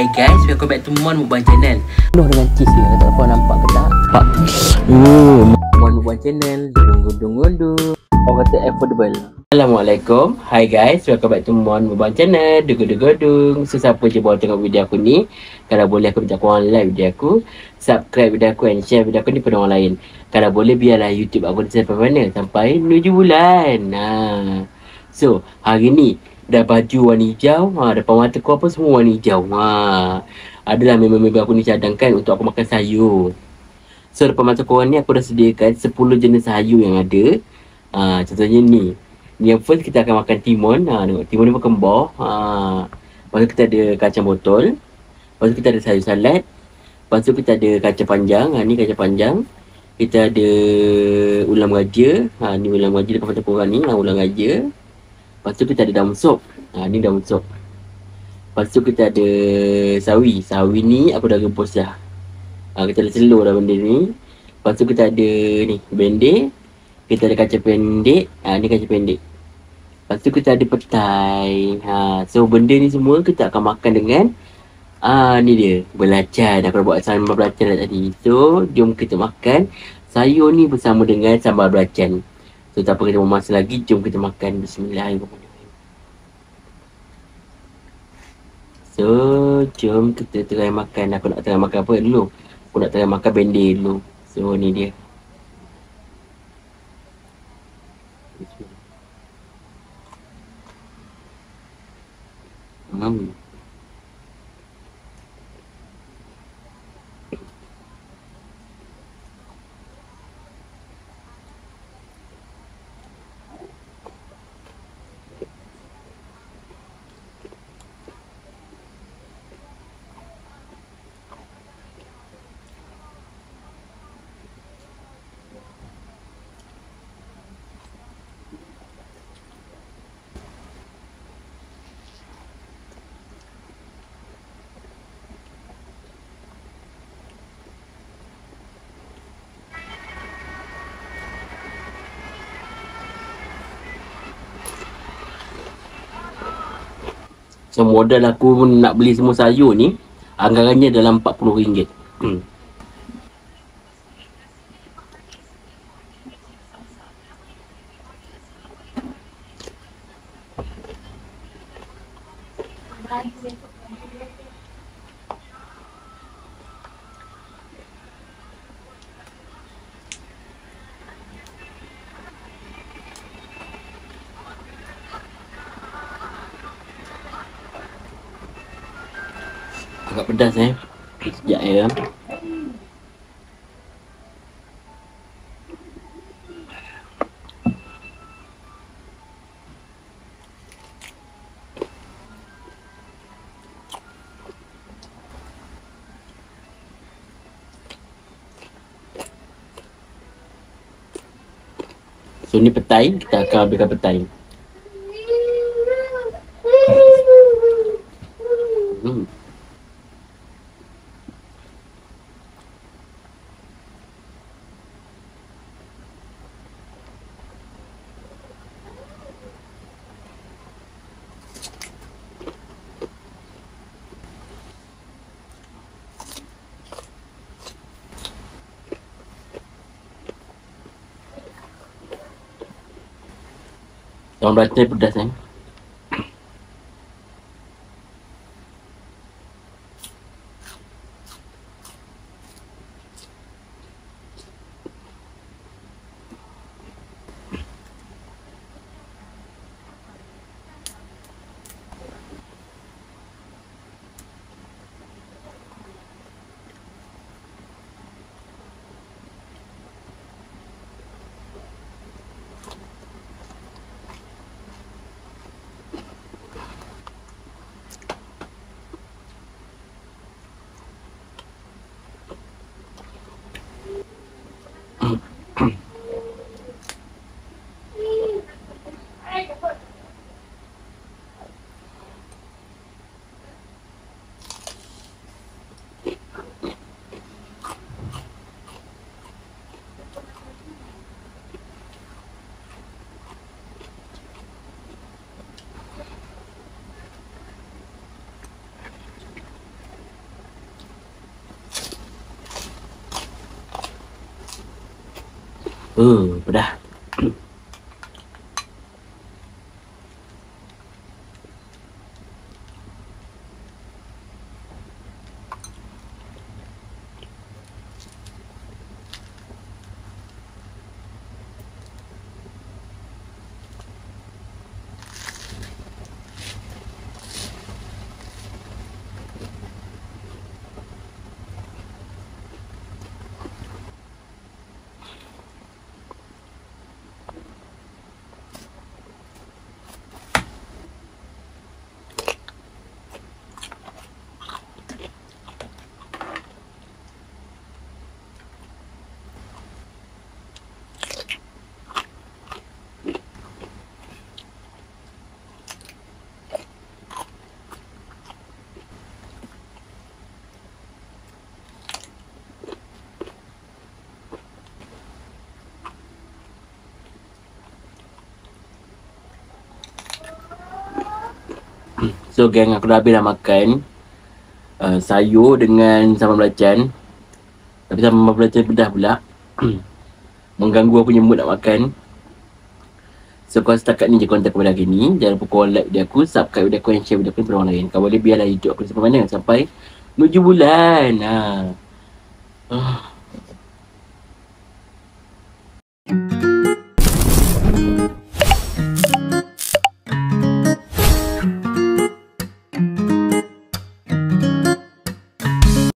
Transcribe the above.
Hi guys, welcome back to Mon Mukbang Channel. Penuh dengan cheese ni, tak tahu nampak ke tak? Nampak. Mon Mukbang Channel, gundu-gundu. Orang kata affordable. Assalamualaikum. Hi guys, welcome back to Mon Mukbang Channel. Dugu-dugu-dung. So, siapa je baru tengok video aku ni, kalau boleh aku minta korang like video aku, subscribe video aku and share video aku ni pada orang lain. Kalau boleh biarlah YouTube aku sampai mana? Sampai 7 bulan. So, hari ni dah baju warna hijau, depan mata aku apa semua warna hijau. Adalah member-member aku ni cadangkan untuk aku makan sayur. So depan mata korang ni aku dah sediakan 10 jenis sayur yang ada. Contohnya ni. Ni yang first kita akan makan timun. Tengok timun ni makan buah. Lepas tu kita ada kacang botol. Lepas tu kita ada sayur salad. Lepas tu kita ada kacang panjang. Ni kacang panjang. Kita ada ulam raja. Ni ulam raja depan mata korang ni. Ulam raja. Lepas tu kita ada daun sop. Ni daun sop. Lepas tu kita ada sawi. Sawi ni aku dah rebus dah. Kita ada telur dah benda ni. Lepas tu kita ada ni bendik. Kita ada kacang pendek. Ni kacang pendek. Lepas tu kita ada petai. So benda ni semua kita akan makan dengan ni dia, belacan. Aku dah buat sambal belacan dah tadi. So jom kita makan sayur ni bersama dengan sambal belacan. So tak apa kita memasak lagi, jom kita makan. Bismillahirrahmanirrahim. So jom kita try makan. Aku nak try makan apa dulu? Aku nak try makan bendik dulu. So ni dia. So modal aku nak beli semua sayur ni anggarannya dalam RM40. Agak pedas sekejap ya. So ni petai, kita akan ambilkan petai. Orang belacan pedas Pedah. So geng, aku dah habis dah makan sayur dengan sambal belacan. Tapi sambal belacan pedas pula. Mengganggu aku punya mood nak makan. So kalau setakat ni je konten aku pada hari ni. Jangan lupa korang like video aku, subscribe video aku dan share video aku kepada orang lain. Kalau boleh biarlah hidup aku sampai mana? Sampai menuju bulan.